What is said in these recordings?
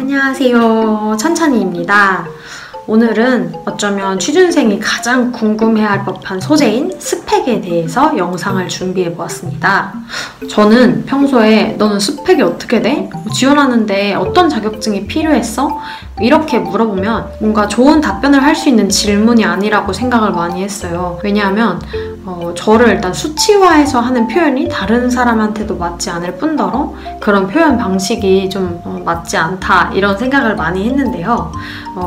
안녕하세요. 천천히입니다. 오늘은 어쩌면 취준생이 가장 궁금해할 법한 소재인 스펙에 대해서 영상을 준비해 보았습니다. 저는 평소에 너는 스펙이 어떻게 돼? 지원하는데 어떤 자격증이 필요했어? 이렇게 물어보면 뭔가 좋은 답변을 할 수 있는 질문이 아니라고 생각을 많이 했어요. 왜냐하면 저를 일단 수치화해서 하는 표현이 다른 사람한테도 맞지 않을 뿐더러 그런 표현 방식이 좀 맞지 않다 이런 생각을 많이 했는데요.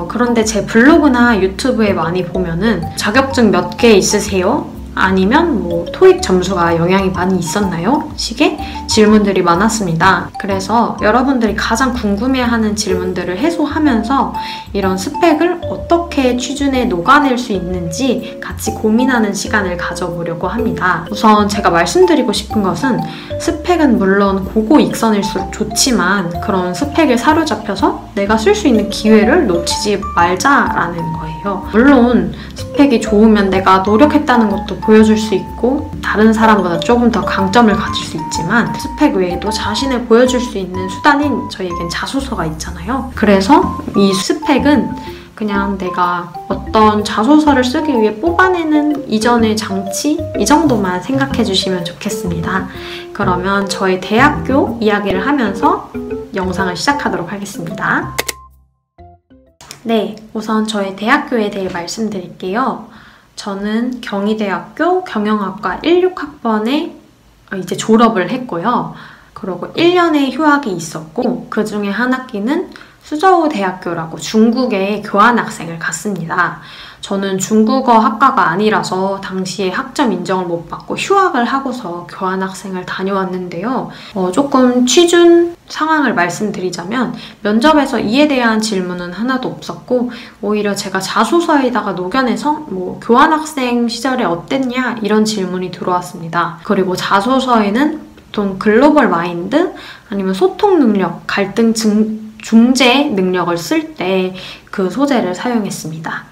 그런데 제 블로그나 유튜브에 많이 보면은 자격증 몇 개 있으세요? 아니면 뭐 토익 점수가 영향이 많이 있었나요? 식의 질문들이 많았습니다. 그래서 여러분들이 가장 궁금해하는 질문들을 해소하면서 이런 스펙을 어떻게 취준에 녹아낼 수 있는지 같이 고민하는 시간을 가져보려고 합니다. 우선 제가 말씀드리고 싶은 것은 스펙은 물론 고고익선일수록 좋지만 그런 스펙을 사로잡혀서 내가 쓸 수 있는 기회를 놓치지 말자라는 거예요. 물론 스펙이 좋으면 내가 노력했다는 것도 보여줄 수 있고 다른 사람보다 조금 더 강점을 가질 수 있지만 스펙 외에도 자신을 보여줄 수 있는 수단인 저희에겐 자소서가 있잖아요. 그래서 이 스펙은 그냥 내가 어떤 자소서를 쓰기 위해 뽑아내는 이전의 장치? 이 정도만 생각해 주시면 좋겠습니다. 그러면 저희 대학교 이야기를 하면서 영상을 시작하도록 하겠습니다. 네, 우선 저희 대학교에 대해 말씀드릴게요. 저는 경희대학교 경영학과 16학번에 이제 졸업을 했고요. 그리고 1년의 휴학이 있었고 그 중에 한 학기는 수저우대학교라고 중국에 교환학생을 갔습니다. 저는 중국어 학과가 아니라서 당시에 학점 인정을 못 받고 휴학을 하고서 교환학생을 다녀왔는데요. 조금 취준 상황을 말씀드리자면 면접에서 이에 대한 질문은 하나도 없었고 오히려 제가 자소서에다가 녹여내서 뭐 교환학생 시절에 어땠냐 이런 질문이 들어왔습니다. 그리고 자소서에는 보통 글로벌 마인드 아니면 소통 능력, 갈등 중재 능력을 쓸 때 그 소재를 사용했습니다.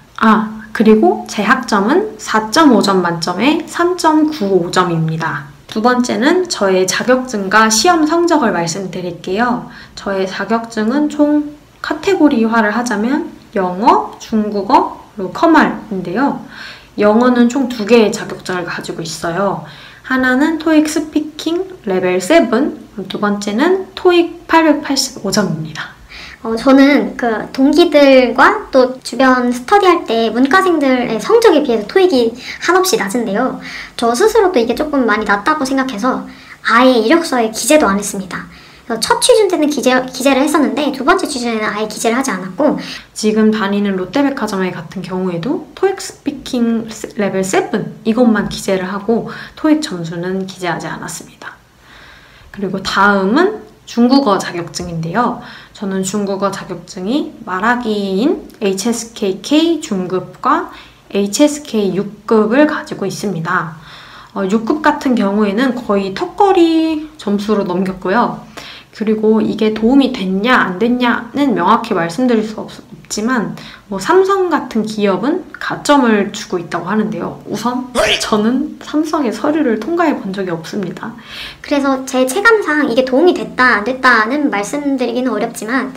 그리고 제 학점은 4.5점 만점에 3.95점입니다. 두 번째는 저의 자격증과 시험 성적을 말씀드릴게요. 저의 자격증은 총 카테고리화를 하자면 영어, 중국어, 그리고 커말인데요. 영어는 총 2개의 자격증을 가지고 있어요. 하나는 토익 스피킹 레벨 7, 두 번째는 토익 885점입니다. 저는 그 동기들과 또 주변 스터디할 때 문과생들의 성적에 비해서 토익이 한없이 낮은데요. 저 스스로도 이게 조금 많이 낮다고 생각해서 아예 이력서에 기재도 안 했습니다. 첫 취준 때는 기재를 했었는데 두 번째 취준에는 아예 기재를 하지 않았고 지금 다니는 롯데백화점에 같은 경우에도 토익 스피킹 레벨 7 이것만 기재를 하고 토익 점수는 기재하지 않았습니다. 그리고 다음은 중국어 자격증인데요. 저는 중국어 자격증이 말하기인 HSKK 중급과 HSK 6급을 가지고 있습니다. 6급 같은 경우에는 거의 턱걸이 점수로 넘겼고요. 그리고 이게 도움이 됐냐 안 됐냐는 명확히 말씀드릴 수 없지만 뭐 삼성 같은 기업은 가점을 주고 있다고 하는데요. 우선 저는 삼성의 서류를 통과해 본 적이 없습니다. 그래서 제 체감상 이게 도움이 됐다 안 됐다는 말씀드리기는 어렵지만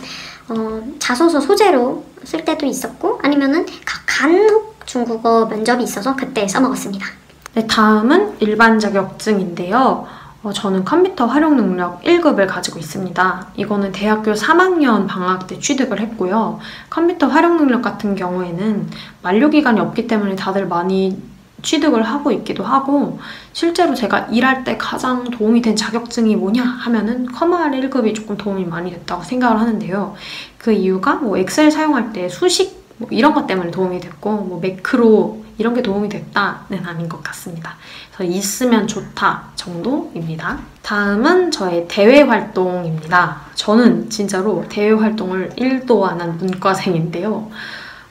자소서 소재로 쓸 때도 있었고 아니면은 간혹 중국어 면접이 있어서 그때 써먹었습니다. 네, 다음은 일반 자격증인데요. 저는 컴퓨터 활용 능력 1급을 가지고 있습니다. 이거는 대학교 3학년 방학 때 취득을 했고요. 컴퓨터 활용 능력 같은 경우에는 만료기간이 없기 때문에 다들 많이 취득을 하고 있기도 하고 실제로 제가 일할 때 가장 도움이 된 자격증이 뭐냐 하면은 커말 1급이 조금 도움이 많이 됐다고 생각을 하는데요. 그 이유가 뭐 엑셀 사용할 때 수식 뭐 이런 것 때문에 도움이 됐고 뭐 매크로 이런 게 도움이 됐다는 아닌 것 같습니다. 그래서 있으면 좋다 정도입니다. 다음은 저의 대외 활동입니다. 저는 진짜로 대외 활동을 1도 안 한 문과생인데요.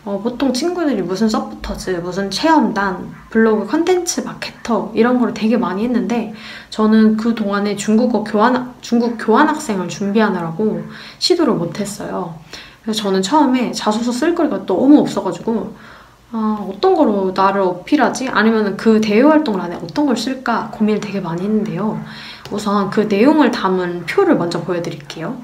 보통 친구들이 무슨 서포터즈, 무슨 체험단, 블로그 컨텐츠 마케터 이런 걸 되게 많이 했는데 저는 그 동안에 중국 교환학생을 준비하느라고 시도를 못했어요. 그래서 저는 처음에 자소서 쓸 거리가 너무 없어가지고 어떤 거로 나를 어필하지? 아니면 그 대외 활동을 안에 어떤 걸 쓸까 고민을 되게 많이 했는데요. 우선 그 내용을 담은 표를 먼저 보여드릴게요.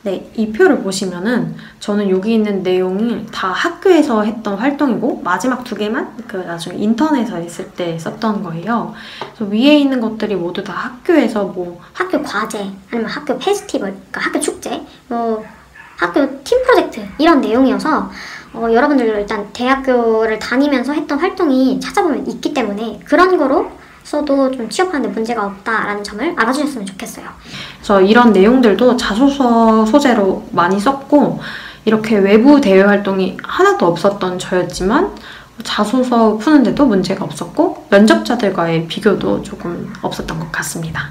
네, 이 표를 보시면은 저는 여기 있는 내용이 다 학교에서 했던 활동이고 마지막 2개만 그 나중에 인턴에서 했을 때 썼던 거예요. 그래서 위에 있는 것들이 모두 다 학교에서 뭐 학교 과제, 아니면 학교 페스티벌, 그러니까 학교 축제, 뭐 학교 팀 프로젝트 이런 내용이어서 여러분들도 일단 대학교를 다니면서 했던 활동이 찾아보면 있기 때문에 그런 거로 써도 좀 취업하는데 문제가 없다라는 점을 알아주셨으면 좋겠어요. 그래서 이런 내용들도 자소서 소재로 많이 썼고 이렇게 외부 대외 활동이 하나도 없었던 저였지만 자소서 푸는데도 문제가 없었고 면접자들과의 비교도 조금 없었던 것 같습니다.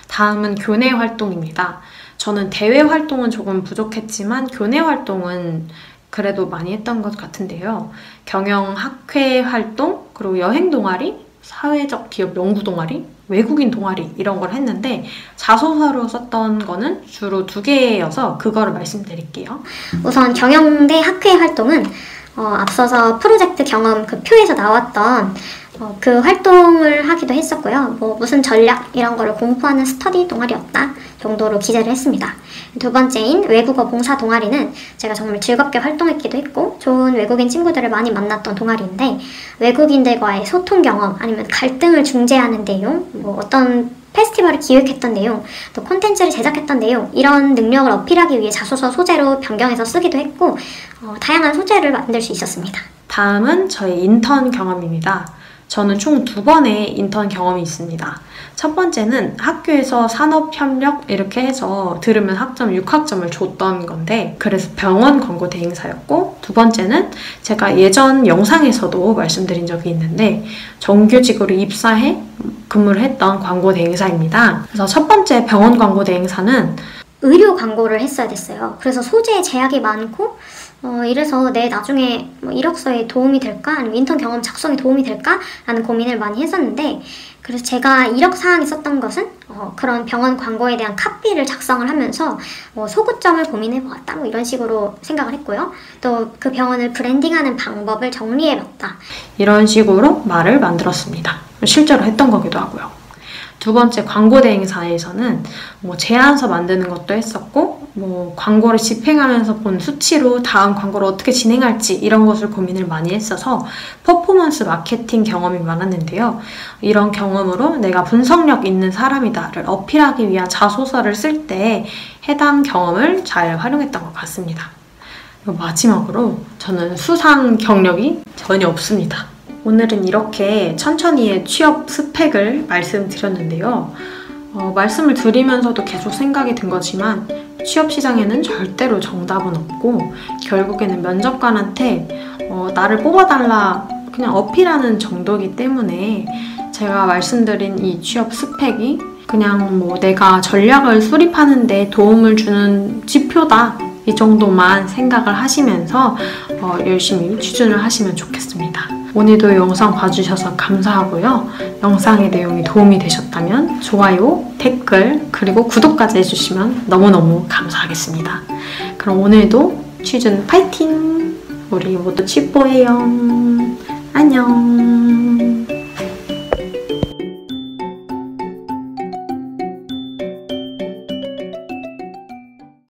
다음은 교내 활동입니다. 저는 대외 활동은 조금 부족했지만 교내 활동은 그래도 많이 했던 것 같은데요. 경영학회 활동, 그리고 여행 동아리, 사회적 기업 연구 동아리, 외국인 동아리 이런 걸 했는데 자소서로 썼던 거는 주로 2개여서 그거를 말씀드릴게요. 우선 경영대 학회 활동은 앞서서 프로젝트 경험 그 표에서 나왔던 그 활동을 하기도 했었고요. 뭐 무슨 전략 이런 거를 공부하는 스터디 동아리였다 정도로 기재를 했습니다. 2번째인 외국어 봉사 동아리는 제가 정말 즐겁게 활동했기도 했고 좋은 외국인 친구들을 많이 만났던 동아리인데 외국인들과의 소통 경험 아니면 갈등을 중재하는 내용, 뭐 어떤 페스티벌을 기획했던 내용, 또 콘텐츠를 제작했던 내용 이런 능력을 어필하기 위해 자소서 소재로 변경해서 쓰기도 했고 다양한 소재를 만들 수 있었습니다. 다음은 저의 인턴 경험입니다. 저는 총 2번의 인턴 경험이 있습니다. 첫 번째는 학교에서 산업협력 이렇게 해서 들으면 학점 6학점을 줬던 건데 그래서 병원 광고 대행사였고 2번째는 제가 예전 영상에서도 말씀드린 적이 있는데 정규직으로 입사해 근무를 했던 광고 대행사입니다. 그래서 첫 번째 병원 광고 대행사는 의료 광고를 했어야 됐어요. 그래서 소재에 제약이 많고 이래서 내 나중에 뭐 이력서에 도움이 될까? 아니면 인턴 경험 작성에 도움이 될까? 라는 고민을 많이 했었는데 그래서 제가 이력사항에 썼던 것은 그런 병원 광고에 대한 카피를 작성을 하면서 소구점을 고민해보았다 뭐 이런 식으로 생각을 했고요. 또 그 병원을 브랜딩하는 방법을 정리해봤다. 이런 식으로 말을 만들었습니다. 실제로 했던 거기도 하고요. 2번째 광고 대행사에서는 뭐 제안서 만드는 것도 했었고 뭐 광고를 집행하면서 본 수치로 다음 광고를 어떻게 진행할지 이런 것을 고민을 많이 했어서 퍼포먼스 마케팅 경험이 많았는데요. 이런 경험으로 내가 분석력 있는 사람이다를 어필하기 위한 자소서를 쓸 때 해당 경험을 잘 활용했던 것 같습니다. 그리고 마지막으로 저는 수상 경력이 전혀 없습니다. 오늘은 이렇게 천천히의 취업 스펙을 말씀드렸는데요. 말씀을 드리면서도 계속 생각이 든 거지만 취업 시장에는 절대로 정답은 없고 결국에는 면접관한테 나를 뽑아달라 그냥 어필하는 정도이기 때문에 제가 말씀드린 이 취업 스펙이 그냥 뭐 내가 전략을 수립하는 데 도움을 주는 지표다 이 정도만 생각을 하시면서 열심히 취준을 하시면 좋겠습니다. 오늘도 영상 봐주셔서 감사하고요. 영상의 내용이 도움이 되셨다면 좋아요, 댓글, 그리고 구독까지 해주시면 너무너무 감사하겠습니다. 그럼 오늘도 취준 파이팅! 우리 모두 취뽀해요. 안녕.